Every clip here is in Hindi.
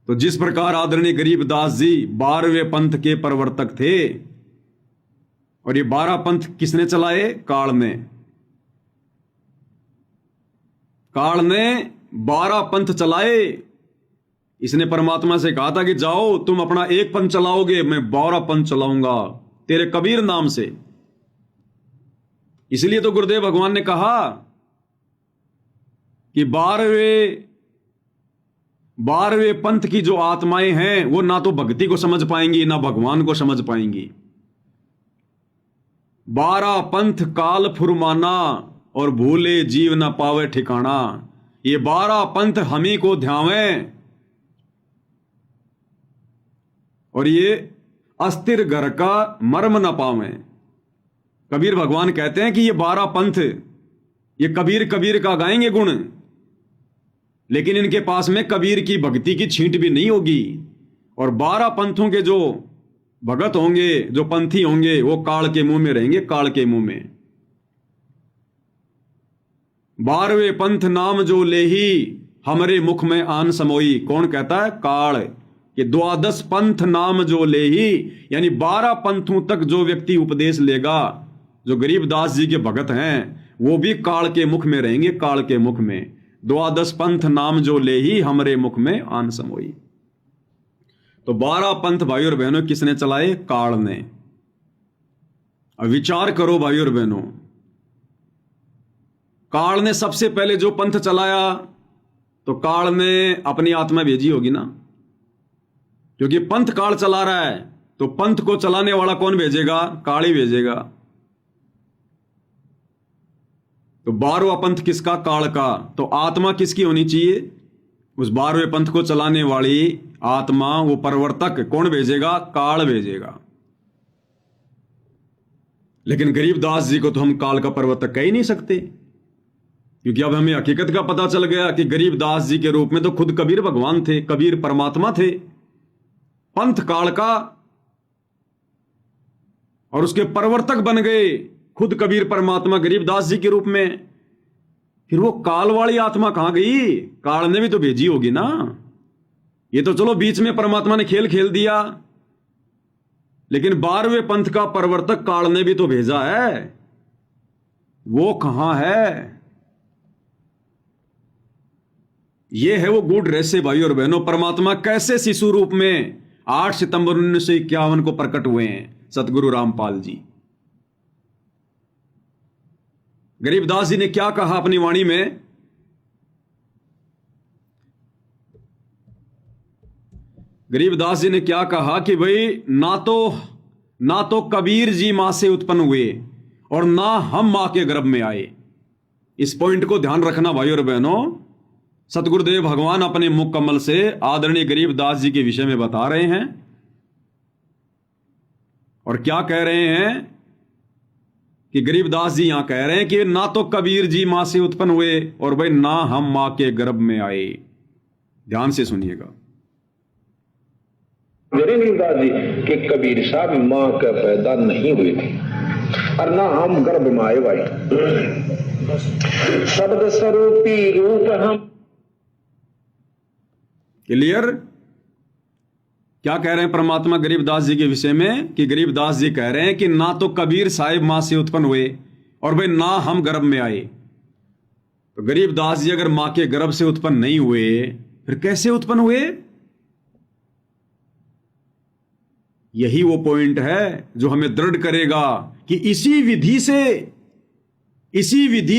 तो जिस प्रकार आदरणीय गरीबदास जी 12वें पंथ के प्रवर्तक थे, और ये 12 पंथ किसने चलाए? काल ने। काल ने 12 पंथ चलाए। इसने परमात्मा से कहा था कि जाओ तुम अपना एक पंथ चलाओगे, मैं 12 पंथ चलाऊंगा तेरे कबीर नाम से। इसलिए तो गुरुदेव भगवान ने कहा कि 12वें पंथ की जो आत्माएं हैं वो ना तो भक्ति को समझ पाएंगी ना भगवान को समझ पाएंगी। 12 पंथ काल फुरमाना और भूले जीव ना पावे ठिकाना। ये 12 पंथ हम ही को ध्यावें और ये अस्थिर घर का मर्म न पावें। कबीर भगवान कहते हैं कि ये 12 पंथ ये कबीर कबीर का गाएंगे गुण, लेकिन इनके पास में कबीर की भक्ति की छींट भी नहीं होगी। और 12 पंथों के जो भगत होंगे, जो पंथी होंगे, वो काल के मुंह में रहेंगे, काल के मुंह में। 12वें पंथ नाम जो लेही हमरे मुख में आन समोई। कौन कहता है? काल। कि 12 पंथ नाम जो लेही, यानी 12 पंथों तक जो व्यक्ति उपदेश लेगा, जो गरीबदास जी के भगत हैं, वो भी काल के मुख में रहेंगे, काल के मुख में। 12 पंथ नाम जो लेही हमरे मुख में आन समोई। तो 12 पंथ भाई और बहनों किसने चलाए? काल ने। अब विचार करो भाई और बहनों, काल ने सबसे पहले जो पंथ चलाया तो काल ने अपनी आत्मा भेजी होगी ना, क्योंकि पंथ काल चला रहा है तो पंथ को चलाने वाला कौन भेजेगा? काल ही भेजेगा। तो 12वां पंथ किसका? काल का। तो आत्मा किसकी होनी चाहिए? उस 12वें पंथ को चलाने वाली आत्मा, वो प्रवर्तक कौन भेजेगा? काल भेजेगा। लेकिन गरीबदास जी को तो हम काल का प्रवर्तक कह ही नहीं सकते, क्योंकि अब हमें हकीकत का पता चल गया कि गरीबदास जी के रूप में तो खुद कबीर भगवान थे, कबीर परमात्मा थे। पंथ काल का और उसके प्रवर्तक बन गए खुद कबीर परमात्मा गरीबदास जी के रूप में। फिर वो काल वाली आत्मा कहां गई? काल ने भी तो भेजी होगी ना। ये तो चलो बीच में परमात्मा ने खेल खेल दिया, लेकिन 12वें पंथ का प्रवर्तक काल ने भी तो भेजा है। वो कहां है? ये है वो गूढ़ रहस्य भाई और बहनों। परमात्मा कैसे शिशु रूप में 8 सितंबर 1951 को प्रकट हुए हैं सतगुरु रामपाल जी। गरीबदास जी ने क्या कहा अपनी वाणी में? गरीबदास जी ने क्या कहा कि भाई ना तो कबीर जी मां से उत्पन्न हुए और ना हम मां के गर्भ में आए। इस पॉइंट को ध्यान रखना भाई और बहनों। सतगुरुदेव भगवान अपने मुख कमल से आदरणीय गरीबदास जी के विषय में बता रहे हैं, और क्या कह रहे हैं कि गरीबदास जी यहां कह रहे हैं कि ना तो कबीर जी मां से उत्पन्न हुए और भाई ना हम मां के गर्भ में आए। ध्यान से सुनिएगा। गरीबदास जी कि कबीर साहब मां का पैदा नहीं हुए थे और ना हम गर्भ में आए भाई। शब्द स्वरूपी रूप हम। क्लियर? क्या कह रहे हैं परमात्मा गरीबदास जी के विषय में? कि गरीबदास जी कह रहे हैं कि ना तो कबीर साहिब मां से उत्पन्न हुए और भाई ना हम गर्भ में आए। तो गरीबदास जी अगर मां के गर्भ से उत्पन्न नहीं हुए, फिर कैसे उत्पन्न हुए? यही वो पॉइंट है जो हमें दृढ़ करेगा कि इसी विधि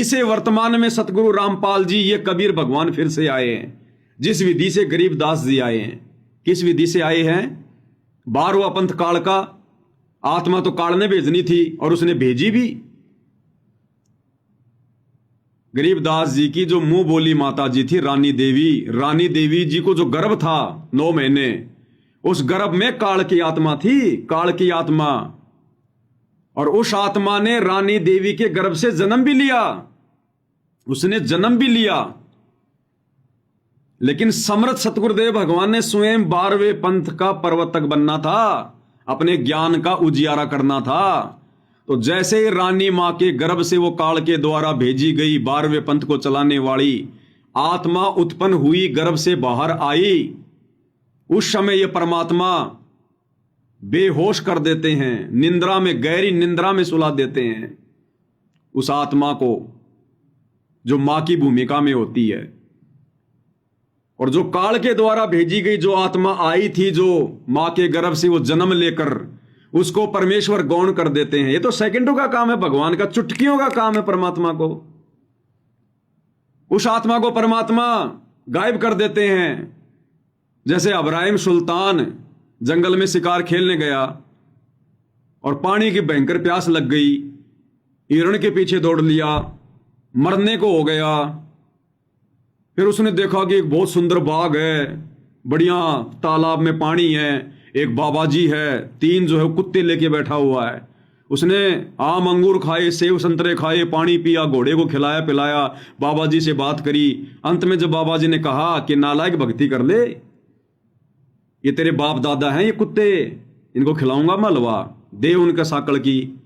से वर्तमान में सतगुरु रामपाल जी, ये कबीर भगवान फिर से आए हैं। जिस विधि से गरीबदास जी आए हैं, किस विधि से आए हैं? 12वां पंथ काल का। आत्मा तो काल ने भेजनी थी और उसने भेजी भी। गरीबदास जी की जो मुंह बोली माता जी थी रानी देवी जी को जो गर्भ था 9 महीने, उस गर्भ में काल की आत्मा थी, काल की आत्मा। और उस आत्मा ने रानी देवी के गर्भ से जन्म भी लिया, उसने जन्म भी लिया। लेकिन समर्थ सतगुरुदेव भगवान ने स्वयं 12वें पंथ का प्रवर्तक बनना था, अपने ज्ञान का उजियारा करना था। तो जैसे ही रानी मां के गर्भ से वो काल के द्वारा भेजी गई 12वें पंथ को चलाने वाली आत्मा उत्पन्न हुई, गर्भ से बाहर आई, उस समय ये परमात्मा बेहोश कर देते हैं, निंद्रा में, गहरी निंद्रा में सुला देते हैं उस आत्मा को जो मां की भूमिका में होती है। और जो काल के द्वारा भेजी गई जो आत्मा आई थी, जो मां के गर्भ से वो जन्म लेकर, उसको परमेश्वर गौण कर देते हैं। ये तो सेकंडों का काम है भगवान का, चुटकियों का काम है परमात्मा को। उस आत्मा को परमात्मा गायब कर देते हैं। जैसे अब्राहिम सुल्तान जंगल में शिकार खेलने गया और पानी की भयंकर प्यास लग गई, हिरण के पीछे दौड़ लिया, मरने को हो गया। फिर उसने देखा कि एक बहुत सुंदर बाग है, बढ़िया तालाब में पानी है, एक बाबा जी है, 3 जो है कुत्ते लेके बैठा हुआ है। उसने आम अंगूर खाए, सेब संतरे खाए, पानी पिया, घोड़े को खिलाया पिलाया, बाबा जी से बात करी। अंत में जब बाबा जी ने कहा कि नालायक भक्ति कर ले, ये तेरे बाप दादा हैं ये कुत्ते, इनको खिलाऊंगा मैं हलवा, दे उनके साकड़ की।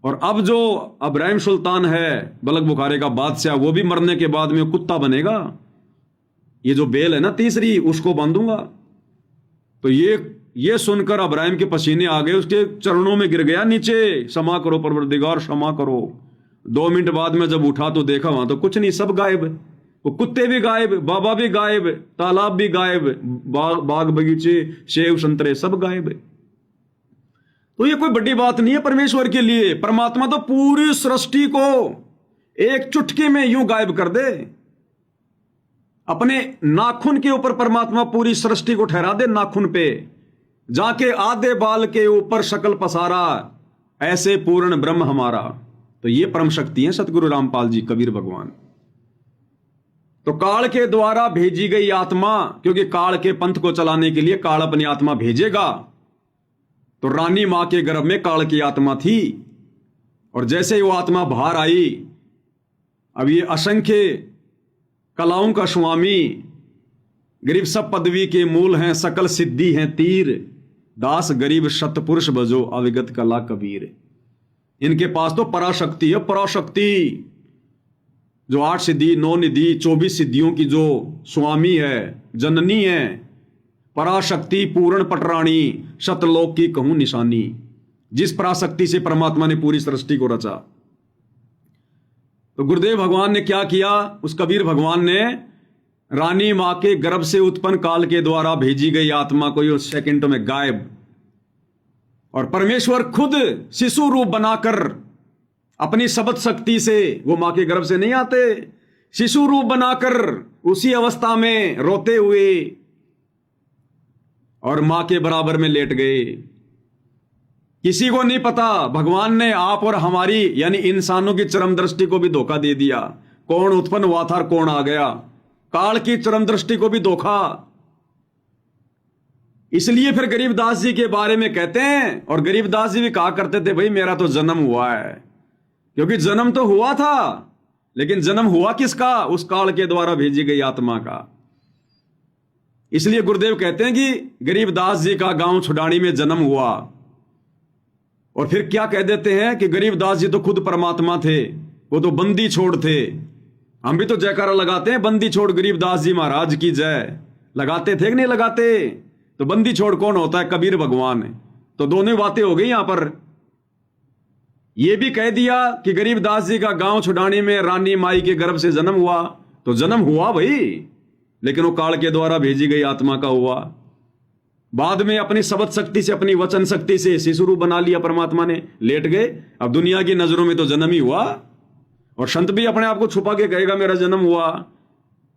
और अब जो अब्राहिम सुल्तान है, बलक बुखारे का बादशाह, वो भी मरने के बाद में कुत्ता बनेगा। ये जो बेल है ना तीसरी, उसको बांधूंगा। तो ये सुनकर अब्राहिम के पसीने आ गए, उसके चरणों में गिर गया नीचे, क्षमा करो परवरदिगार, क्षमा करो। 2 मिनट बाद में जब उठा तो देखा वहां तो कुछ नहीं, सब गायब। वो कुत्ते भी गायब, बाबा भी गायब, तालाब भी गायब, बाग बगीचे, सेब संतरे सब गायब। तो ये कोई बड़ी बात नहीं है परमेश्वर के लिए। परमात्मा तो पूरी सृष्टि को एक चुटकी में यूं गायब कर दे। अपने नाखून के ऊपर परमात्मा पूरी सृष्टि को ठहरा दे, नाखून पे जाके आधे बाल के ऊपर शकल पसारा, ऐसे पूर्ण ब्रह्म हमारा। तो ये परम शक्ति है सतगुरु रामपाल जी, कबीर भगवान। तो काल के द्वारा भेजी गई आत्मा, क्योंकि काल के पंथ को चलाने के लिए काल अपनी आत्मा भेजेगा। तो रानी मां के गर्भ में काल की आत्मा थी, और जैसे ही वो आत्मा बाहर आई, अब ये असंख्य कलाओं का स्वामी, गरीब सब पदवी के मूल हैं, सकल सिद्धि हैं तीर, दास गरीब सतपुरुष बजो अविगत कला कबीर। इनके पास तो पराशक्ति है, पराशक्ति जो 8 सिद्धि 9 निधि 24 सिद्धियों की जो स्वामी है, जननी है, पराशक्ति पूर्ण पटरानी, शतलोक की कहूं निशानी। जिस पराशक्ति से परमात्मा ने पूरी सृष्टि को रचा। तो गुरुदेव भगवान ने क्या किया, उस कबीर भगवान ने रानी मां के गर्भ से उत्पन्न काल के द्वारा भेजी गई आत्मा को ये सेकंड में गायब, और परमेश्वर खुद शिशु रूप बनाकर अपनी शब्द शक्ति से, वो मां के गर्भ से नहीं आते, शिशु रूप बनाकर उसी अवस्था में रोते हुए और मां के बराबर में लेट गए। किसी को नहीं पता, भगवान ने आप और हमारी यानी इंसानों की चरम दृष्टि को भी धोखा दे दिया। कौन उत्पन्न हुआ था और कौन आ गया, काल की चरम दृष्टि को भी धोखा। इसलिए फिर गरीबदास जी के बारे में कहते हैं, और गरीबदास जी भी कहा करते थे, भाई मेरा तो जन्म हुआ है। क्योंकि जन्म तो हुआ था, लेकिन जन्म हुआ किसका, उस काल के द्वारा भेजी गई आत्मा का। इसलिए गुरुदेव कहते हैं कि गरीबदास जी का गांव छुडानी में जन्म हुआ। और फिर क्या कह देते हैं कि गरीबदास जी तो खुद परमात्मा थे, वो तो बंदी छोड़ थे। हम भी तो जयकारा लगाते हैं, बंदी छोड़ गरीबदास जी महाराज की जय। लगाते थे कि नहीं लगाते? तो बंदी छोड़ कौन होता है? कबीर भगवान। तो दोनों बातें हो गई यहां पर। यह भी कह दिया कि गरीबदास जी का गांव छुडानी में रानी माई के गर्भ से जन्म हुआ। तो जन्म हुआ भाई, लेकिन वो काल के द्वारा भेजी गई आत्मा का हुआ। बाद में अपनी शब्द शक्ति से, अपनी वचन शक्ति से शिशु रूप बना लिया परमात्मा ने, लेट गए। अब दुनिया की नजरों में तो जन्म ही हुआ, और संत भी अपने आप को छुपा के कहेगा मेरा जन्म हुआ।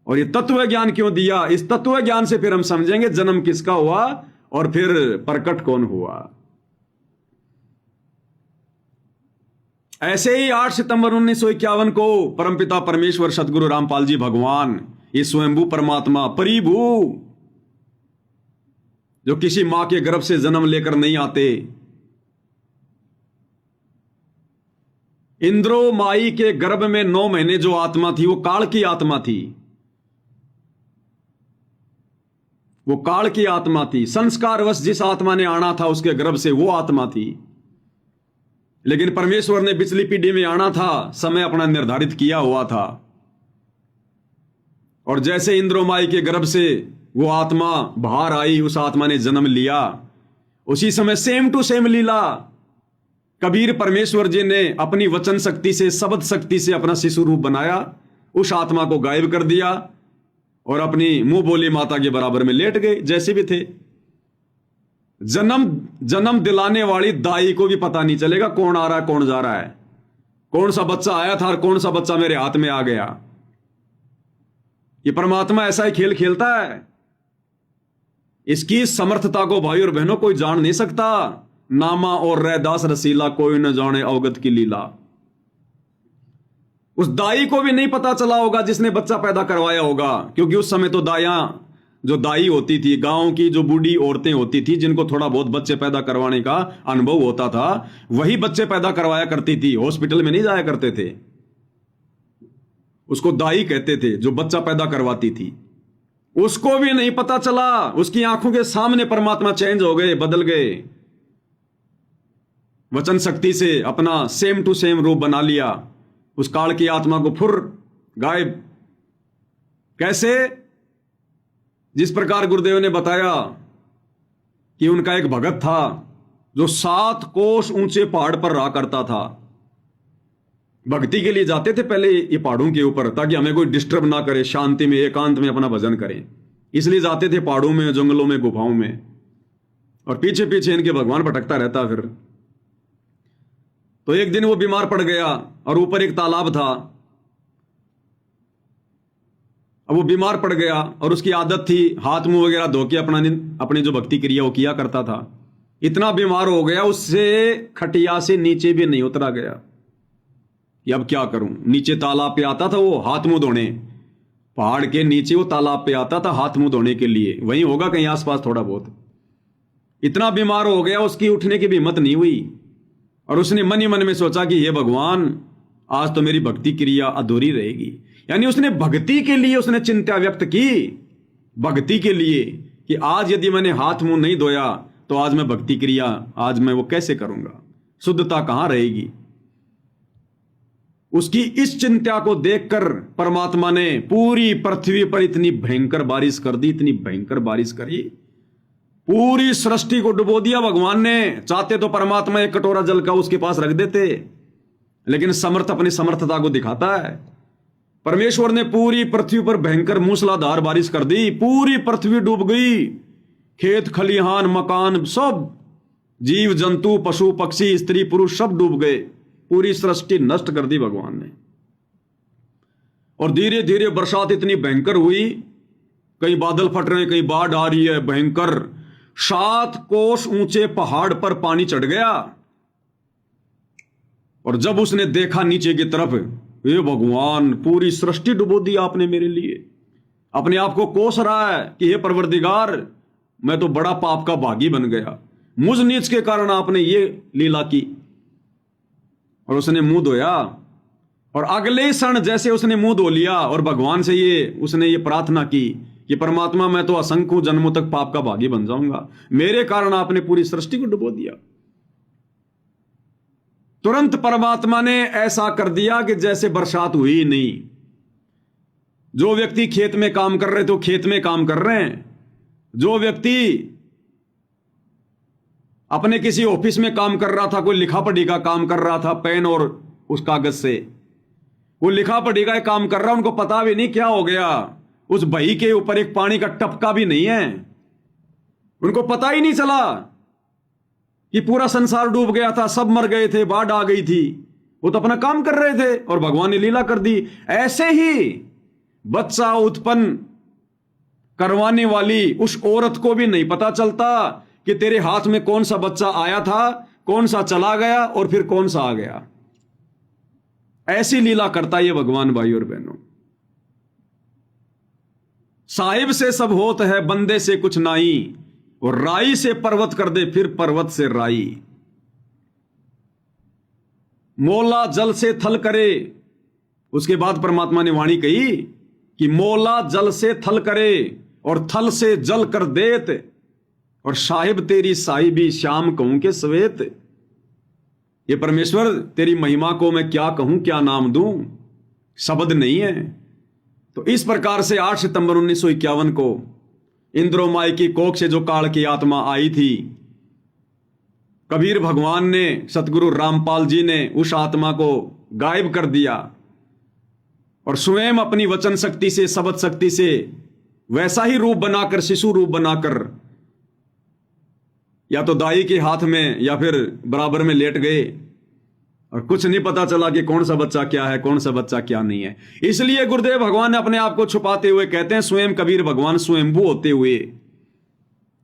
और ये तत्व ज्ञान क्यों दिया? इस तत्व ज्ञान से फिर हम समझेंगे जन्म किसका हुआ और फिर प्रकट कौन हुआ। ऐसे ही 8 सितंबर 1951 को परमपिता परमेश्वर सतगुरु रामपाल जी भगवान, ये स्वयंभू परमात्मा परिभू, जो किसी मां के गर्भ से जन्म लेकर नहीं आते, इंद्रो माई के गर्भ में 9 महीने जो आत्मा थी वो काल की आत्मा थी। वो काल की आत्मा थी। संस्कारवश जिस आत्मा ने आना था उसके गर्भ से वो आत्मा थी। लेकिन परमेश्वर ने पिछली पीढ़ी में आना था, समय अपना निर्धारित किया हुआ था। और जैसे इंद्रो माई के गर्भ से वो आत्मा बाहर आई, उस आत्मा ने जन्म लिया। उसी समय सेम टू सेम लीला कबीर परमेश्वर जी ने अपनी वचन शक्ति से, शब्द शक्ति से अपना शिशु रूप बनाया, उस आत्मा को गायब कर दिया और अपनी मुंह बोली माता के बराबर में लेट गए जैसे भी थे। जन्म दिलाने वाली दाई को भी पता नहीं चलेगा कौन आ रहा है कौन जा रहा है, कौन सा बच्चा आया था और कौन सा बच्चा मेरे हाथ में आ गया। ये परमात्मा ऐसा ही खेल खेलता है। इसकी समर्थता को भाई और बहनों कोई जान नहीं सकता। नामा और रैदास रसीला, कोई न जाने अवगत की लीला। उस दाई को भी नहीं पता चला होगा जिसने बच्चा पैदा करवाया होगा, क्योंकि उस समय तो जो दाई होती थी, गांव की जो बूढ़ी औरतें होती थी, जिनको थोड़ा बहुत बच्चे पैदा करवाने का अनुभव होता था, वही बच्चे पैदा करवाया करती थी, हॉस्पिटल में नहीं जाया करते थे। उसको दाई कहते थे जो बच्चा पैदा करवाती थी। उसको भी नहीं पता चला, उसकी आंखों के सामने परमात्मा चेंज हो गए, बदल गए, वचन शक्ति से अपना सेम टू सेम रूप बना लिया। उस काल की आत्मा को फुर गायब। कैसे? जिस प्रकार गुरुदेव ने बताया कि उनका एक भगत था जो 7 कोस ऊंचे पहाड़ पर रहा करता था। भक्ति के लिए जाते थे पहले ये पहाड़ों के ऊपर, ताकि हमें कोई डिस्टर्ब ना करे, शांति में एकांत में अपना भजन करें। इसलिए जाते थे पहाड़ों में, जंगलों में, गुफाओं में, और पीछे पीछे इनके भगवान भटकता रहता। फिर तो एक दिन वो बीमार पड़ गया और ऊपर एक तालाब था। अब वो बीमार पड़ गया और उसकी आदत थी हाथ मुंह वगैरह धो के अपनी जो भक्ति क्रिया वो किया करता था। इतना बीमार हो गया उससे खटिया से नीचे भी नहीं उतरा गया कि अब क्या करूं। नीचे तालाब पे आता था वो हाथ मुंह धोने, पहाड़ के नीचे वो तालाब पे आता था हाथ मुंह धोने के लिए, वहीं होगा कहीं आसपास थोड़ा बहुत। इतना बीमार हो गया उसकी उठने की भी हिम्मत नहीं हुई और उसने मन ही मन में सोचा कि हे भगवान, आज तो मेरी भक्ति क्रिया अधूरी रहेगी। यानी उसने भक्ति के लिए उसने चिंता व्यक्त की, भक्ति के लिए कि आज यदि मैंने हाथ मुंह नहीं धोया तो आज मैं भक्ति क्रिया आज मैं वो कैसे करूंगा, शुद्धता कहां रहेगी। उसकी इस चिंता को देखकर परमात्मा ने पूरी पृथ्वी पर इतनी भयंकर बारिश कर दी, इतनी भयंकर बारिश करी, पूरी सृष्टि को डुबो दिया भगवान ने। चाहते तो परमात्मा एक कटोरा जल का उसके पास रख देते, लेकिन समर्थ अपनी समर्थता को दिखाता है। परमेश्वर ने पूरी पृथ्वी पर भयंकर मूसलाधार बारिश कर दी, पूरी पृथ्वी डूब गई, खेत खलिहान मकान सब, जीव जंतु पशु पक्षी स्त्री पुरुष सब डूब गए, पूरी सृष्टि नष्ट कर दी भगवान ने। और धीरे धीरे बरसात इतनी भयंकर हुई, कहीं बादल फट रहे हैं, कहीं बाढ़ आ रही है भयंकर। 7 कोस ऊंचे पहाड़ पर पानी चढ़ गया और जब उसने देखा नीचे की तरफ, हे भगवान, पूरी सृष्टि डुबो दी आपने मेरे लिए। अपने आप को कोस रहा है कि हे परवरदिगार, मैं तो बड़ा पाप का भागी बन गया, मुझ नीच के कारण आपने ये लीला की। और उसने मुंह धोया और अगले क्षण जैसे उसने मुंह धो लिया और भगवान से उसने ये प्रार्थना की कि परमात्मा, मैं तो असंख्य जन्मों तक पाप का भागी बन जाऊंगा, मेरे कारण आपने पूरी सृष्टि को डुबो दिया। तुरंत परमात्मा ने ऐसा कर दिया कि जैसे बरसात हुई ही नहीं। जो व्यक्ति खेत में काम कर रहे थे वो खेत में काम कर रहे हैं, जो व्यक्ति अपने किसी ऑफिस में काम कर रहा था, कोई लिखा पढ़ी का काम कर रहा था पेन और उस कागज से, वो लिखा पढ़ी का काम कर रहा, उनको पता भी नहीं क्या हो गया, उस बही के ऊपर एक पानी का टपका भी नहीं है, उनको पता ही नहीं चला कि पूरा संसार डूब गया था, सब मर गए थे, बाढ़ आ गई थी, वो तो अपना काम कर रहे थे और भगवान ने लीला कर दी। ऐसे ही बच्चा उत्पन्न करवाने वाली उस औरत को भी नहीं पता चलता कि तेरे हाथ में कौन सा बच्चा आया था, कौन सा चला गया और फिर कौन सा आ गया। ऐसी लीला करता ये भगवान। भाई और बहनों, साहिब से सब होत है, बंदे से कुछ नाई, और राई से पर्वत कर दे फिर पर्वत से राई। मोला जल से थल करे, उसके बाद परमात्मा ने वाणी कही कि मोला जल से थल करे और थल से जल कर देत, और साहिब तेरी साहिबी श्याम कहूं के सवेत। ये परमेश्वर तेरी महिमा को मैं क्या कहूं, क्या नाम दूं, शब्द नहीं है। तो इस प्रकार से 8 सितंबर 1951 को इंद्रोमाई की कोख से जो काल की आत्मा आई थी, कबीर भगवान ने, सतगुरु रामपाल जी ने उस आत्मा को गायब कर दिया और स्वयं अपनी वचन शक्ति से, शब्द शक्ति से वैसा ही रूप बनाकर, शिशु रूप बनाकर या तो दाई के हाथ में या फिर बराबर में लेट गए और कुछ नहीं पता चला कि कौन सा बच्चा क्या है, कौन सा बच्चा क्या नहीं है। इसलिए गुरुदेव भगवान ने अपने आप को छुपाते हुए कहते हैं, स्वयं कबीर भगवान स्वयंभू होते हुए,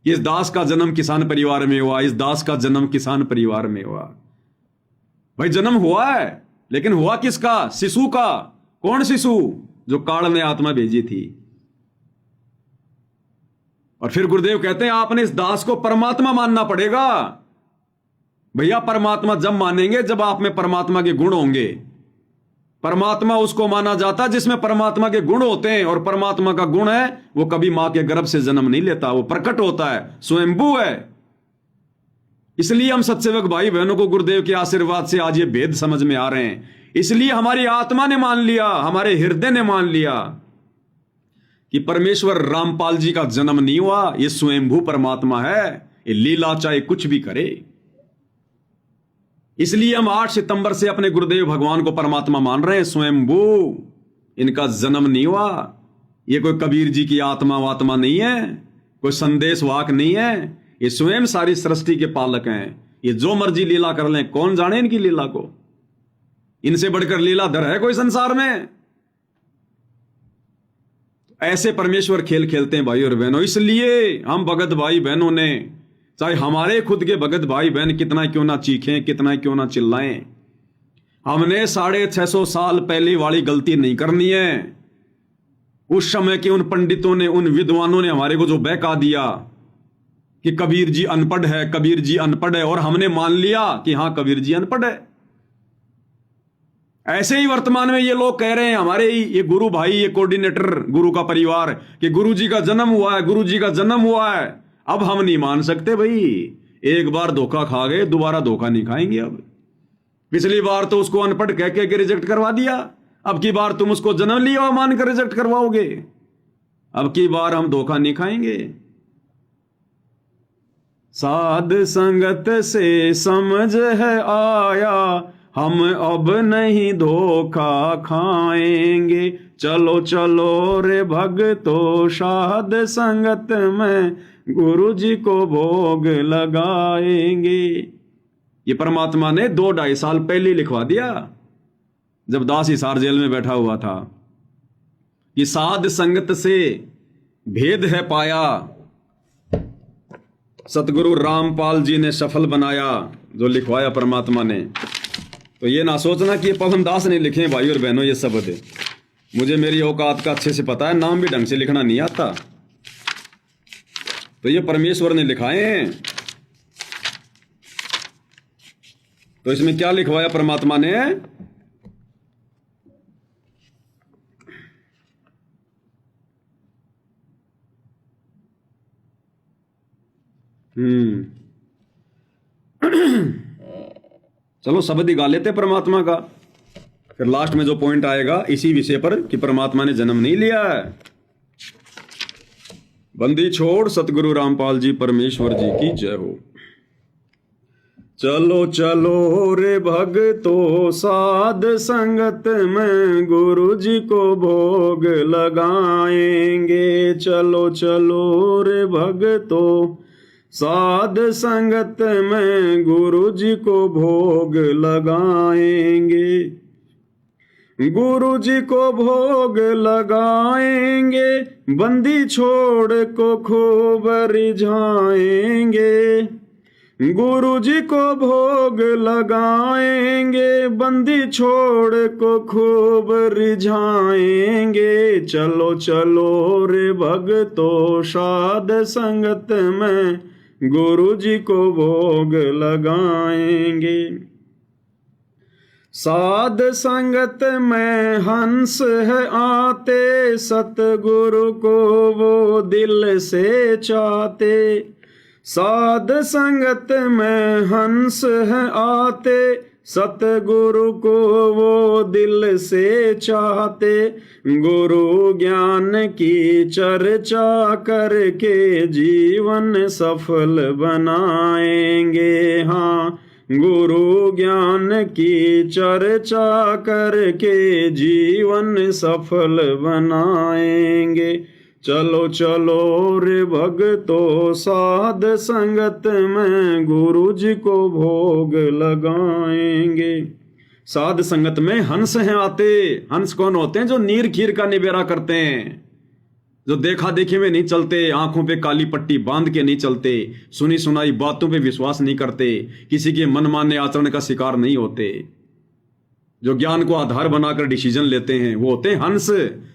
इस दास का जन्म किसान परिवार में हुआ, इस दास का जन्म किसान परिवार में हुआ। भाई जन्म हुआ है, लेकिन हुआ किसका? शिशु का। कौन शिशु? जो काल ने आत्मा भेजी थी। और फिर गुरुदेव कहते हैं आपने इस दास को परमात्मा मानना पड़ेगा। भैया परमात्मा जब मानेंगे जब आप में परमात्मा के गुण होंगे। परमात्मा उसको माना जाता है जिसमें परमात्मा के गुण होते हैं, और परमात्मा का गुण है वो कभी मां के गर्भ से जन्म नहीं लेता, वो प्रकट होता है, स्वयंभू है। इसलिए हम सत्सेवक भाई बहनों को गुरुदेव के आशीर्वाद से आज ये भेद समझ में आ रहे हैं। इसलिए हमारी आत्मा ने मान लिया, हमारे हृदय ने मान लिया कि परमेश्वर रामपाल जी का जन्म नहीं हुआ, ये स्वयंभू परमात्मा है, ये लीला चाहे कुछ भी करे। इसलिए हम 8 सितंबर से अपने गुरुदेव भगवान को परमात्मा मान रहे हैं, स्वयंभू। इनका जन्म नहीं हुआ, ये कोई कबीर जी की आत्मा वात्मा नहीं है, कोई संदेश वाक नहीं है, ये स्वयं सारी सृष्टि के पालक हैं। ये जो मर्जी लीला कर लें, कौन जाने इनकी लीला को। इनसे बढ़कर लीलाधर है कोई संसार में? ऐसे परमेश्वर खेल खेलते हैं भाई और बहनों। इसलिए हम भगत भाई बहनों ने, चाहे हमारे खुद के भगत भाई बहन कितना क्यों ना चीखें, कितना क्यों ना चिल्लाएं, हमने 650 साल पहले वाली गलती नहीं करनी है। उस समय के उन पंडितों ने, उन विद्वानों ने हमारे को जो बहका दिया कि कबीर जी अनपढ़ है, कबीर जी अनपढ़ है, और हमने मान लिया कि हां कबीर जी अनपढ़ है। ऐसे ही वर्तमान में ये लोग कह रहे हैं, हमारे ये गुरु भाई, ये कोऑर्डिनेटर गुरु का परिवार, कि गुरु जी का जन्म हुआ है, गुरु जी का जन्म हुआ है। अब हम नहीं मान सकते भाई, एक बार धोखा खा गए, दोबारा धोखा नहीं खाएंगे। अब पिछली बार तो उसको अनपढ़ कह के रिजेक्ट करवा दिया, अब की बार तुम उसको जन्म लिया और मान कर रिजेक्ट करवाओगे। अब की बार हम धोखा नहीं खाएंगे। साध संगत से समझ है आया, हम अब नहीं धोखा खाएंगे। चलो चलो रे भगतो, साध संगत में गुरु जी को भोग लगाएंगे। ये परमात्मा ने 2-2.5 साल पहले लिखवा दिया, जब दास हिसार जेल में बैठा हुआ था, कि साध संगत से भेद है पाया, सतगुरु रामपाल जी ने सफल बनाया, जो लिखवाया परमात्मा ने। तो ये ना सोचना कि ये पवन दास ने लिखे भाई और बहनों ये शब्द। मुझे मेरी औकात का अच्छे से पता है, नाम भी ढंग से लिखना नहीं आता, तो ये परमेश्वर ने लिखाए हैं। तो इसमें क्या लिखवाया परमात्मा ने? चलो शब्द ही गा लेते परमात्मा का, फिर लास्ट में जो पॉइंट आएगा इसी विषय पर कि परमात्मा ने जन्म नहीं लिया है। बंदी छोड़ सतगुरु रामपाल जी परमेश्वर जी की जय हो। चलो चलो रे भगतो, साध संगत में गुरु जी को भोग लगाएंगे। चलो चलो रे भगतो, साध संगत में गुरु जी को भोग लगाएंगे। गुरु जी को भोग लगाएंगे, बंदी छोड़ को खूब रिझाएंगे। गुरु जी को भोग लगाएंगे, बंदी छोड़ को खूब रिझाएंगे। चलो चलो रे भगतो, साध संगत में गुरु जी को भोग लगाएंगे। साध संगत में हंस है आते, सतगुरु को वो दिल से चाहते। साध संगत में हंस है आते, सतगुरु को वो दिल से चाहते, गुरु ज्ञान की चर्चा करके जीवन सफल बनाएंगे। हाँ, गुरु ज्ञान की चर्चा करके जीवन सफल बनाएंगे। चलो चलो रे भगतो साध संगत में गुरु जी को भोग लगाएंगे। साध संगत में हंस हैं आते। हंस कौन होते हैं? जो नीर खीर का निबेरा करते हैं, जो देखा देखी में नहीं चलते, आंखों पे काली पट्टी बांध के नहीं चलते, सुनी सुनाई बातों पे विश्वास नहीं करते, किसी के मनमाने आचरण का शिकार नहीं होते, जो ज्ञान को आधार बनाकर डिसीजन लेते हैं, वो होते हैं हंस।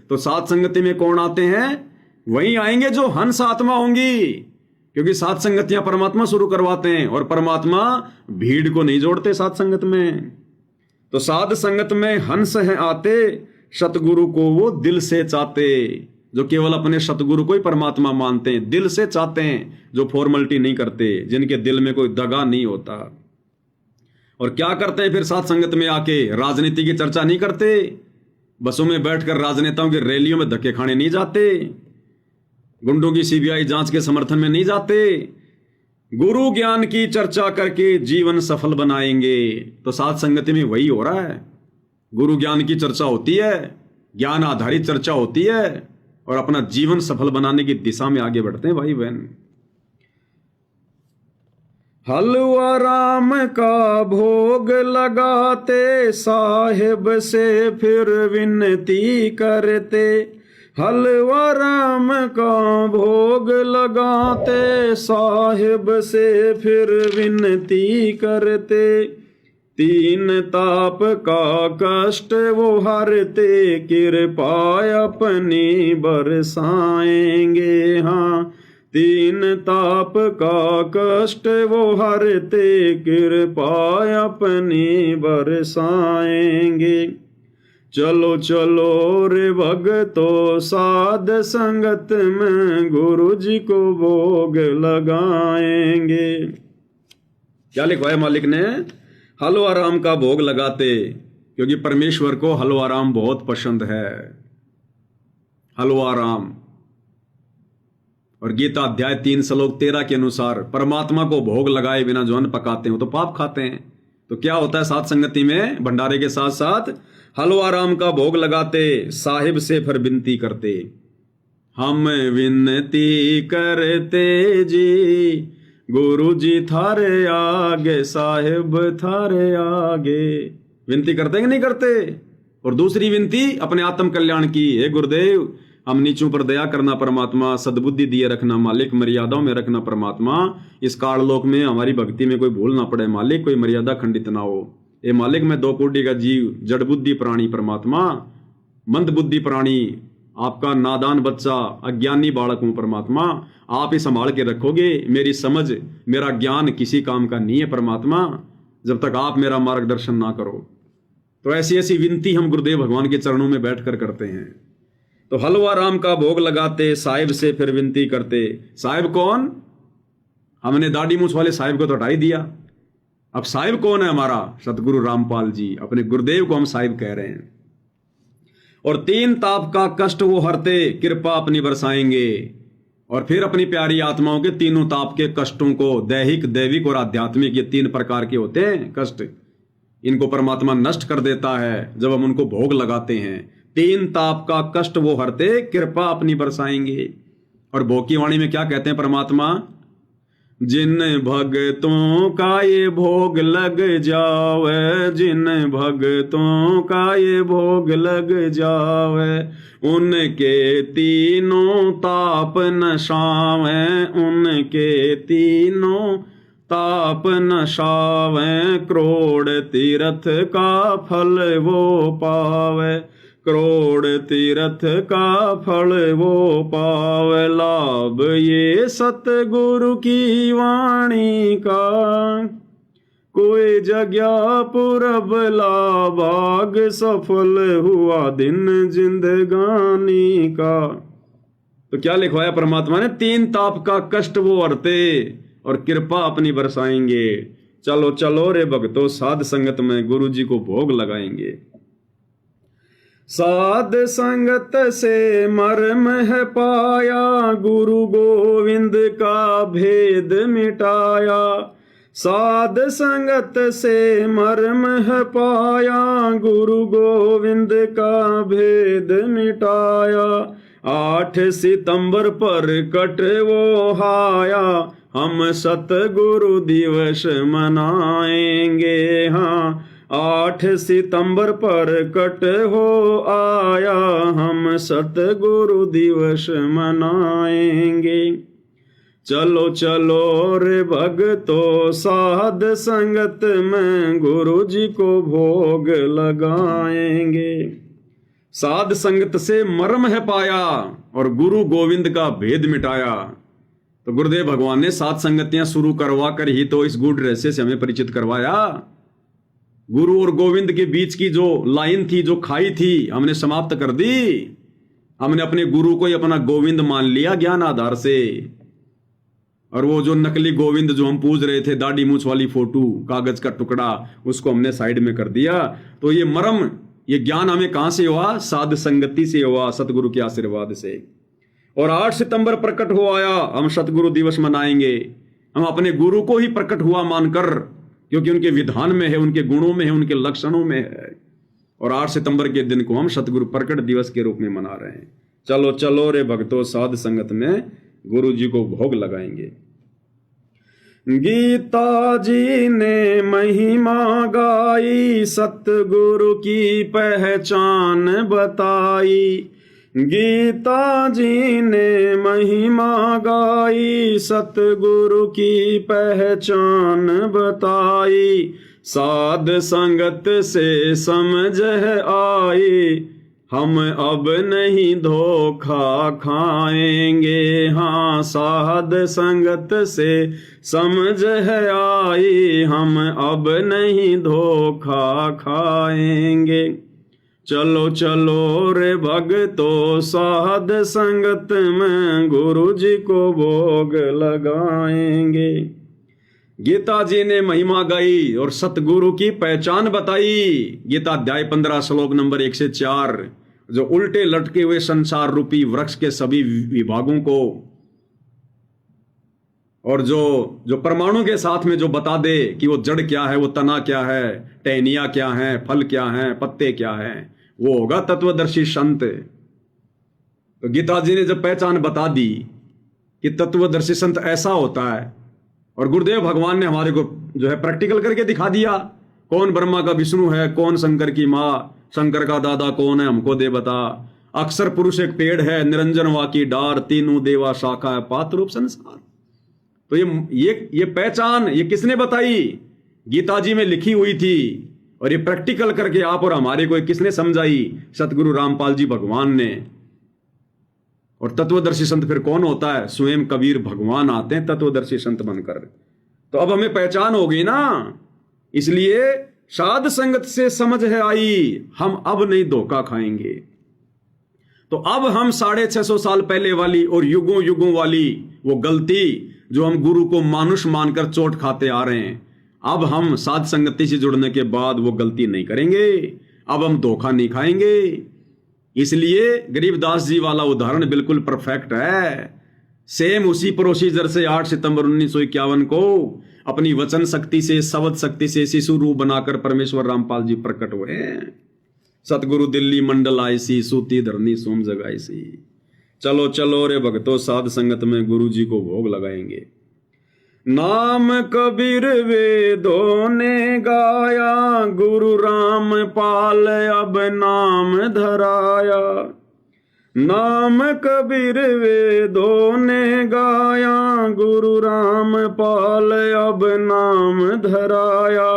तो साध संगति में कौन आते हैं? वही आएंगे जो हंस आत्मा होंगी, क्योंकि साध संगतियां परमात्मा शुरू करवाते हैं और परमात्मा भीड़ को नहीं जोड़ते साध संगत में। तो साध संगत में हंस हैं आते, सतगुरु को वो दिल से चाहते। जो केवल अपने सतगुरु को ही परमात्मा मानते हैं, दिल से चाहते हैं, जो फॉर्मेलिटी नहीं करते, जिनके दिल में कोई दगा नहीं होता। और क्या करते हैं फिर साध संगत में आके? राजनीति की चर्चा नहीं करते, बसों में बैठकर राजनेताओं की रैलियों में धक्के खाने नहीं जाते, गुंडों की सीबीआई जांच के समर्थन में नहीं जाते, गुरु ज्ञान की चर्चा करके जीवन सफल बनाएंगे। तो साध संगति में वही हो रहा है, गुरु ज्ञान की चर्चा होती है, ज्ञान आधारित चर्चा होती है, और अपना जीवन सफल बनाने की दिशा में आगे बढ़ते हैं भाई बहन। हलवा राम का भोग लगाते, साहिब से फिर विनती करते। हलवा राम का भोग लगाते, साहिब से फिर विनती करते। तीन ताप का कष्ट वो हरते, कृपा अपनी बरसाएंगे। हाँ, तीन ताप का कष्ट वो हरते, कृपा अपनी बरसाएंगे। चलो चलो रे भगतो साध संगत में गुरु जी को भोग लगाएंगे। क्या लिखवाया मालिक ने? हलवा राम का भोग लगाते, क्योंकि परमेश्वर को हलवा राम बहुत पसंद है। हलवा राम। और गीता अध्याय 3 श्लोक 13 के अनुसार परमात्मा को भोग लगाए बिना जो अन्न पकाते हो तो पाप खाते हैं। तो क्या होता है साध संगति में? भंडारे के साथ साथ हलवा राम का भोग लगाते, साहिब से फिर विनती करते। हम विनती करते जी, गुरु जी थारे आगे, साहिब थारे आगे। विनती करते कि नहीं करते? और दूसरी विनती अपने आत्म कल्याण की, हे गुरुदेव हम नीचों पर दया करना परमात्मा, सद्बुद्धि दिए रखना मालिक, मर्यादाओं में रखना परमात्मा, इस काललोक में हमारी भक्ति में कोई भूल ना पड़े मालिक, कोई मर्यादा खंडित ना हो। ए मालिक मैं 2 कोटि का जीव, जड़ बुद्धि प्राणी परमात्मा, मंद बुद्धि प्राणी, आपका नादान बच्चा, अज्ञानी बालक हूं परमात्मा, आप ही संभाल के रखोगे। मेरी समझ, मेरा ज्ञान किसी काम का नहीं है परमात्मा, जब तक आप मेरा मार्गदर्शन ना करो। तो ऐसी ऐसी विनती हम गुरुदेव भगवान के चरणों में बैठकर करते हैं। तो हलवा राम का भोग लगाते, साहिब से फिर विनती करते। साहिब कौन? हमने दाढ़ी मूछ वाले साहिब को तो हटाई दिया। अब साहिब कौन है हमारा? सतगुरु रामपाल जी, अपने गुरुदेव को हम साहिब कह रहे हैं। और 3 ताप का कष्ट वो हरते, कृपा अपनी बरसाएंगे। और फिर अपनी प्यारी आत्माओं के तीनों ताप के कष्टों को, दैहिक, दैविक और आध्यात्मिक, ये 3 प्रकार के होते हैं कष्ट, इनको परमात्मा नष्ट कर देता है जब हम उनको भोग लगाते हैं। 3 ताप का कष्ट वो हरते, कृपा अपनी बरसाएंगे। और भोग की वाणी में क्या कहते हैं परमात्मा? जिन भगतों का ये भोग लग जावे, जिन भगतों का ये भोग लग जावे, उनके तीनों ताप नशावे, उनके तीनों ताप नशावे। करोड़ तीर्थ का फल वो पावे, करोड़ तीर्थ का फल वो पावे। लाभ ये सतगुरु की वाणी का, कोई जगह पुरब लाभाग, सफल हुआ दिन जिंदगानी का। तो क्या लिखवाया परमात्मा ने? 3 ताप का कष्ट वो हरते और कृपा अपनी बरसाएंगे। चलो चलो रे भक्तों साध संगत में गुरु जी को भोग लगाएंगे। साध संगत से मर्म है पाया, गुरु गोविंद का भेद मिटाया। साध संगत से मर्म है पाया, गुरु गोविंद का भेद मिटाया। 8 सितंबर पर कट वो हाया, हम सतगुरु दिवस मनाएंगे। हाँ 8 सितंबर पर कट हो आया, हम सतगुरु दिवस मनाएंगे। चलो चलो रे भक्तों साध संगत में गुरु जी को भोग लगाएंगे। साध संगत से मर्म है पाया और गुरु गोविंद का भेद मिटाया। तो गुरुदेव भगवान ने साध संगतियां शुरू करवा कर ही तो इस गूढ़ रहस्य से हमें परिचित करवाया। गुरु और गोविंद के बीच की जो लाइन थी, जो खाई थी, हमने समाप्त कर दी। हमने अपने गुरु को ही अपना गोविंद मान लिया ज्ञान आधार से, और वो जो नकली गोविंद जो हम पूज रहे थे, दाढ़ी मूछ वाली फोटो, कागज का टुकड़ा, उसको हमने साइड में कर दिया। तो ये मर्म, ये ज्ञान हमें कहां से हुआ? साध संगति से हुआ, सतगुरु के आशीर्वाद से। और 8 सितंबर प्रकट हो आया, हम सतगुरु दिवस मनाएंगे। हम अपने गुरु को ही प्रकट हुआ मानकर, क्योंकि उनके विधान में है, उनके गुणों में है, उनके लक्षणों में है। और 8 सितंबर के दिन को हम सतगुरु प्रकट दिवस के रूप में मना रहे हैं। चलो चलो रे भक्तों साध संगत में गुरु जी को भोग लगाएंगे। गीता जी ने महिमा गाई, सतगुरु की पहचान बताई। गीता जी ने महिमा गाई, सतगुरु की पहचान बताई। साध संगत से समझ है आई, हम अब नहीं धोखा खाएंगे। हाँ साध संगत से समझ है आई, हम अब नहीं धोखा खाएंगे। चलो चलो रे भक्तों साध संगत में गुरु जी को भोग लगाएंगे। गीता जी ने महिमा गाई और सतगुरु की पहचान बताई। गीता अध्याय 15 श्लोक नंबर 1 से 4, जो उल्टे लटके हुए संसार रूपी वृक्ष के सभी विभागों को, और जो परमाणु के साथ में जो बता दे कि वो जड़ क्या है, वो तना क्या है, टहनियां क्या है, फल क्या है, पत्ते क्या है, वो होगा तत्वदर्शी संत। तो गीता जी ने जब पहचान बता दी कि तत्वदर्शी संत ऐसा होता है, और गुरुदेव भगवान ने हमारे को जो है प्रैक्टिकल करके दिखा दिया, कौन ब्रह्मा का विष्णु है, कौन शंकर की माँ, शंकर का दादा कौन है, हमको दे बता। अक्षर पुरुष एक पेड़ है, निरंजन वाकी डार, तीनों देवा शाखा है, पात्र रूप संसार। तो ये पहचान ये किसने बताई? गीता जी में लिखी हुई थी, और ये प्रैक्टिकल करके आप और हमारे को किसने समझाई? सतगुरु रामपाल जी भगवान ने। और तत्वदर्शी संत फिर कौन होता है? स्वयं कबीर भगवान आते हैं तत्वदर्शी संत बनकर। तो अब हमें पहचान हो गई ना, इसलिए साध संगत से समझ है आई, हम अब नहीं धोखा खाएंगे। तो अब हम 650 साल पहले वाली और युगों युगों वाली वो गलती जो हम गुरु को मानुष मानकर चोट खाते आ रहे हैं, अब हम साध संगति से जुड़ने के बाद वो गलती नहीं करेंगे। अब हम धोखा नहीं खाएंगे। इसलिए गरीबदास जी वाला उदाहरण बिल्कुल परफेक्ट है। सेम उसी प्रोसीजर से 8 सितंबर 1951 को अपनी वचन शक्ति से, शब्द शक्ति से शिशु रूप बनाकर परमेश्वर रामपाल जी प्रकट हुए। सतगुरु दिल्ली मंडल आईसी, सूती धरनी सोम जगाईसी। चलो चलो रे भक्तों साध संगत में गुरु जी को भोग लगाएंगे। नाम कबीर वेदों ने गाया, गुरु रामपाल अब नाम धराया। नाम कबीर वेदों ने गाया, गुरु रामपाल अब नाम धराया।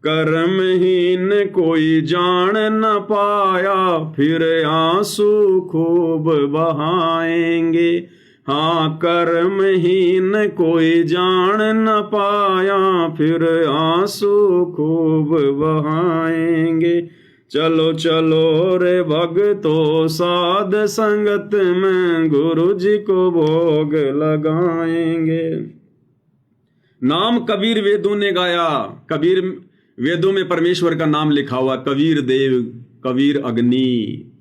कर्महीन कोई जान न पाया, फिर आंसू खूब बहाएंगे। हाँ कर्महीन कोई जान न पाया, फिर आंसू खूब बहाएंगे। चलो चलो रे भक्तों साध संगत में गुरु जी को भोग लगाएंगे। नाम कबीर वेदों ने गाया। कबीर वेदों में परमेश्वर का नाम लिखा हुआ, कबीर देव, कबीर अग्नि,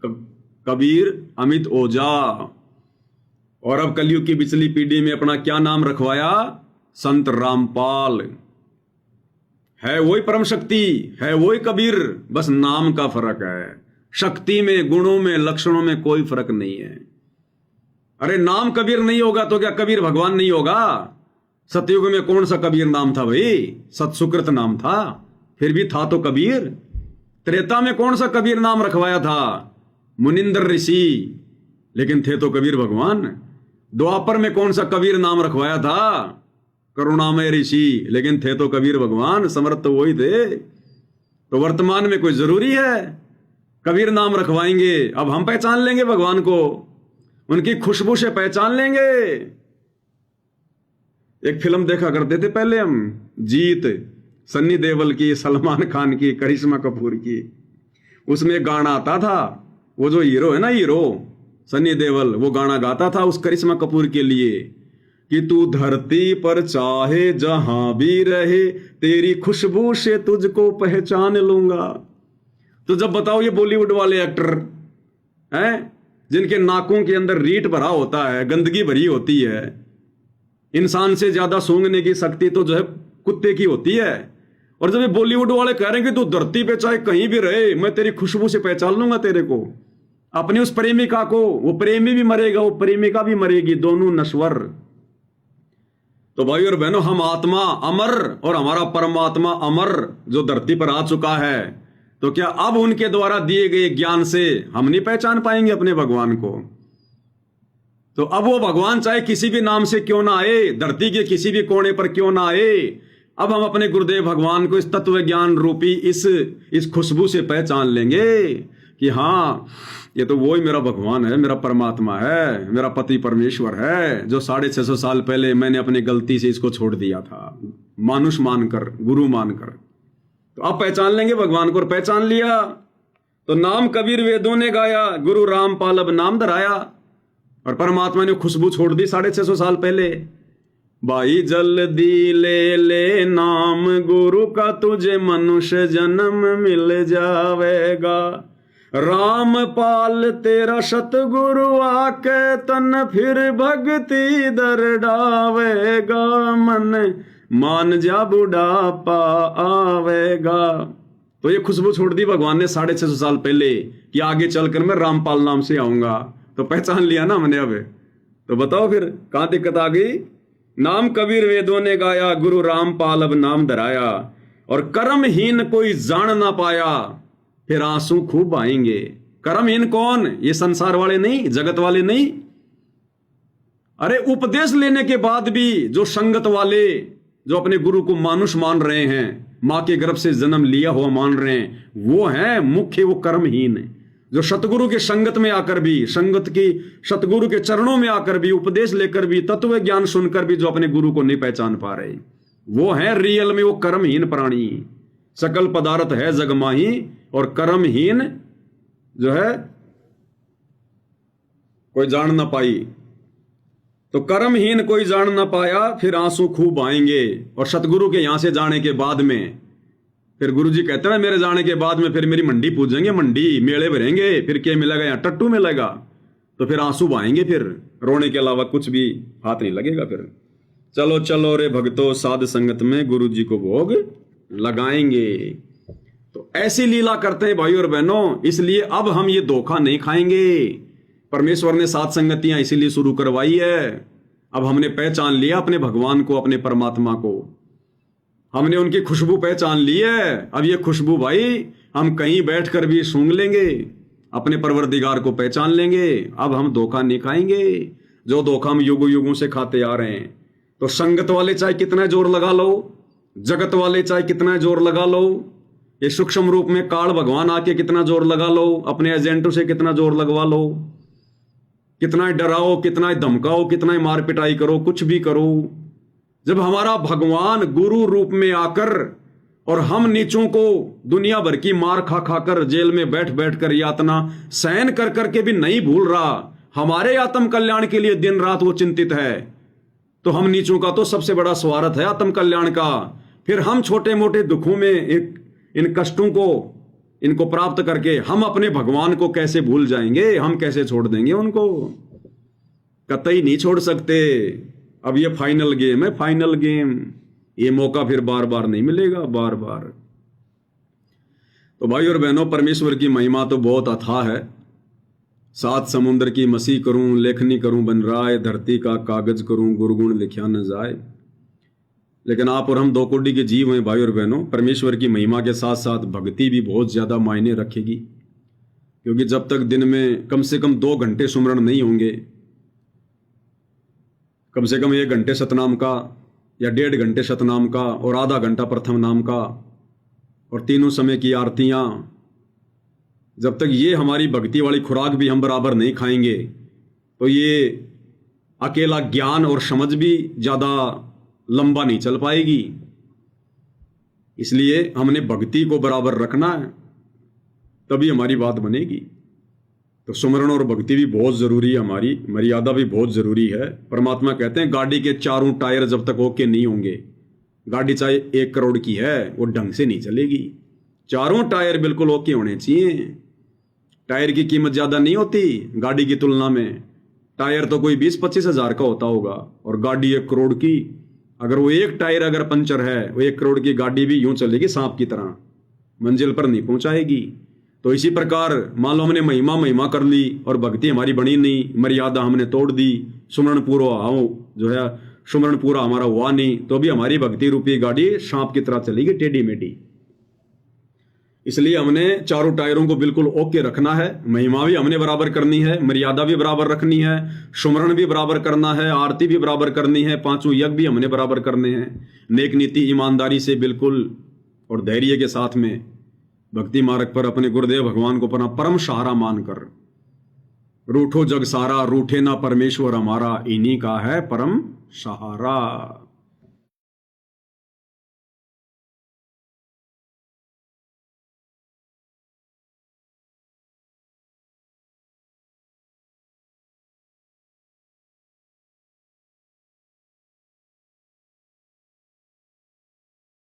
कबीर अमित ओजा। और अब कलयुग की पिछली पीढ़ी में अपना क्या नाम रखवाया? संत रामपाल। है वही परम शक्ति, है वही कबीर, बस नाम का फर्क है। शक्ति में, गुणों में, लक्षणों में कोई फर्क नहीं है। अरे नाम कबीर नहीं होगा तो क्या कबीर भगवान नहीं होगा? सतयुग में कौन सा कबीर नाम था भाई? सतसुकृत नाम था, फिर भी था तो कबीर। त्रेता में कौन सा कबीर नाम रखवाया था? मुनिंदर ऋषि, लेकिन थे तो कबीर भगवान। द्वापर में कौन सा कबीर नाम रखवाया था? करुणामय ऋषि, लेकिन थे तो कबीर भगवान, समर्थ तो वही थे। तो वर्तमान में कोई जरूरी है कबीर नाम रखवाएंगे? अब हम पहचान लेंगे भगवान को, उनकी खुशबू से पहचान लेंगे। एक फिल्म देखा करते थे पहले हम, जीत, सन्नी देओल की, सलमान खान की, करिश्मा कपूर की। उसमें गाना आता था, वो जो हीरो है ना, हीरो सन्नी देओल, वो गाना गाता था उस करिश्मा कपूर के लिए कि तू धरती पर चाहे जहां भी रहे, तेरी खुशबू से तुझको पहचान लूंगा। तो जब बताओ ये बॉलीवुड वाले एक्टर हैं जिनके नाकों के अंदर रीट भरा होता है, गंदगी भरी होती है, इंसान से ज्यादा सूंघने की शक्ति तो जो है कुत्ते की होती है, और जब ये बॉलीवुड वाले कह रहे हैं कि तू धरती पे चाहे कहीं भी रहे, मैं तेरी खुशबू से पहचान लूंगा तेरे को, अपनी उस प्रेमिका को, वो प्रेमी भी मरेगा, वो प्रेमिका भी मरेगी, दोनों नश्वर। तो भाई और बहनों, हम आत्मा अमर और हमारा परमात्मा अमर जो धरती पर आ चुका है, तो क्या अब उनके द्वारा दिए गए ज्ञान से हम नहीं पहचान पाएंगे अपने भगवान को? तो अब वो भगवान चाहे किसी भी नाम से क्यों ना आए, धरती के किसी भी कोने पर क्यों ना आए, अब हम अपने गुरुदेव भगवान को इस तत्व ज्ञान रूपी इस खुशबू से पहचान लेंगे कि हाँ, ये तो वही मेरा भगवान है, मेरा परमात्मा है, मेरा पति परमेश्वर है, जो 650 साल पहले मैंने अपनी गलती से इसको छोड़ दिया था, मानुष मानकर, गुरु मानकर। तो आप पहचान लेंगे भगवान को, और पहचान लिया तो नाम कबीर वेदों ने गाया, गुरु रामपाल अब नाम धराया, और परमात्मा ने खुशबू छोड़ दी 650 साल पहले। भाई जल्दी ले ले नाम गुरु का, तुझे मनुष्य जन्म मिल जावेगा। रामपाल तेरा सतगुरु आके तन फिर भक्ति दर डावेगा, मन मान जा बुढ़ापा आवेगा। तो ये खुशबू छोड़ दी भगवान ने 650 साल पहले कि आगे चलकर मैं रामपाल नाम से आऊंगा। तो पहचान लिया ना हमने अब। तो बताओ फिर कहां दिक्कत आ गई? नाम कबीर वेदों ने गाया, गुरु रामपाल अब नाम धराया, और कर्महीन कोई जान ना पाया, फिर आंसू खूब आएंगे। कर्महीन कौन? ये संसार वाले नहीं, जगत वाले नहीं। अरे उपदेश लेने के बाद भी जो संगत वाले, जो अपने गुरु को मानुष मान रहे हैं, मां के गर्भ से जन्म लिया हुआ मान रहे हैं, वो है मुख्य, वो कर्महीन। जो सतगुरु के संगत में आकर भी, संगत की सतगुरु के चरणों में आकर भी, उपदेश लेकर भी, तत्व ज्ञान सुनकर भी जो अपने गुरु को नहीं पहचान पा रहे, वो है रियल में वो कर्महीन प्राणी। सकल पदार्थ है जगमाही, और कर्महीन जो है कोई जान ना पाई। तो कर्महीन कोई जान ना पाया, फिर आंसू खूब आएंगे। और सतगुरु के यहां से जाने के बाद में फिर गुरुजी कहते हैं मेरे जाने के बाद में फिर मेरी मंडी पूजेंगे, मंडी मेले भरेंगे, फिर क्या मिलेगा? यहाँ टट्टू मिलेगा। तो फिर आंसू बहाएंगे, फिर रोने के अलावा कुछ भी हाथ नहीं लगेगा। फिर चलो चलो रे भक्तों, साध संगत में गुरु जी को भोग लगाएंगे। तो ऐसी लीला करते हैं भाई और बहनों, इसलिए अब हम ये धोखा नहीं खाएंगे। परमेश्वर ने साध संगतियां इसीलिए शुरू करवाई है। अब हमने पहचान लिया अपने भगवान को, अपने परमात्मा को, हमने उनकी खुशबू पहचान ली है। अब ये खुशबू भाई हम कहीं बैठकर भी सूंघ लेंगे, अपने परवरदिगार को पहचान लेंगे। अब हम धोखा नहीं खाएंगे, जो धोखा हम युगों युगों से खाते आ रहे हैं। तो संगत वाले चाहे कितना जोर लगा लो, जगत वाले चाहे कितना जोर लगा लो, ये सूक्ष्म रूप में काल भगवान आके कितना जोर लगा लो, अपने एजेंटों से कितना जोर लगवा लो, कितना डराओ, कितना धमकाओ, कितना मार पिटाई करो, कुछ भी करो, जब हमारा भगवान गुरु रूप में आकर और हम नीचों को दुनिया भर की मार खा खाकर, जेल में बैठ बैठ कर यातना सहन कर करके भी नहीं भूल रहा, हमारे आत्म कल्याण के लिए दिन रात वो चिंतित है, तो हम नीचों का तो सबसे बड़ा स्वार्थ है आत्म कल्याण का। फिर हम छोटे मोटे दुखों में इन कष्टों को इनको प्राप्त करके हम अपने भगवान को कैसे भूल जाएंगे, हम कैसे छोड़ देंगे उनको? कतई नहीं छोड़ सकते। अब ये फाइनल गेम है, फाइनल गेम। ये मौका फिर बार बार नहीं मिलेगा, बार बार। तो भाई और बहनों, परमेश्वर की महिमा तो बहुत अथाह है। सात समुद्र की मसी करूं, लेखनी करूं बन राय, धरती का कागज करूं, गुरगुण लिखा न जाए। लेकिन आप और हम दो कोटि के जीव हैं भाई और बहनों। परमेश्वर की महिमा के साथ साथ भक्ति भी बहुत ज्यादा मायने रखेगी, क्योंकि जब तक दिन में कम से कम 2 घंटे सुमरण नहीं होंगे, कम से कम 1 घंटे सतनाम का या 1.5 घंटे सतनाम का और आधा घंटा प्रथम नाम का और तीनों समय की आरतियां, जब तक ये हमारी भक्ति वाली खुराक भी हम बराबर नहीं खाएंगे, तो ये अकेला ज्ञान और समझ भी ज्यादा लंबा नहीं चल पाएगी। इसलिए हमने भक्ति को बराबर रखना है, तभी हमारी बात बनेगी। तो सुमरण और भक्ति भी बहुत जरूरी है, हमारी मर्यादा भी बहुत जरूरी है। परमात्मा कहते हैं गाड़ी के चारों टायर जब तक ओके नहीं होंगे, गाड़ी चाहे 1 करोड़ की है, वो ढंग से नहीं चलेगी। चारों टायर बिल्कुल ओके होने चाहिए। टायर की कीमत ज्यादा नहीं होती गाड़ी की तुलना में। टायर तो कोई 20-25 हजार का होता होगा, और गाड़ी 1 करोड़ की। अगर वो एक टायर अगर पंचर है, वो 1 करोड़ की गाड़ी भी यूं चलेगी सांप की तरह, मंजिल पर नहीं पहुंचाएगी। तो इसी प्रकार मान लो हमने महिमा कर ली और भक्ति हमारी बनी नहीं, मर्यादा हमने तोड़ दी, सुमरण पूरा हमारा हुआ नहीं, तो भी हमारी भक्ति रूपी गाड़ी सांप की तरह चलेगी, टेढ़ी मेढ़ी। इसलिए हमने चारों टायरों को बिल्कुल ओके रखना है। महिमा भी हमने बराबर करनी है, मर्यादा भी बराबर रखनी है, सुमरण भी बराबर करना है, आरती भी बराबर करनी है, 5 यज्ञ भी हमने बराबर करने हैं। नेक नीति ईमानदारी से बिल्कुल और धैर्य के साथ में भक्ति मार्ग पर अपने गुरुदेव भगवान को अपना परम सहारा मानकर, रूठो जग सारा रूठे ना परमेश्वर हमारा, इन्हीं का है परम सहारा।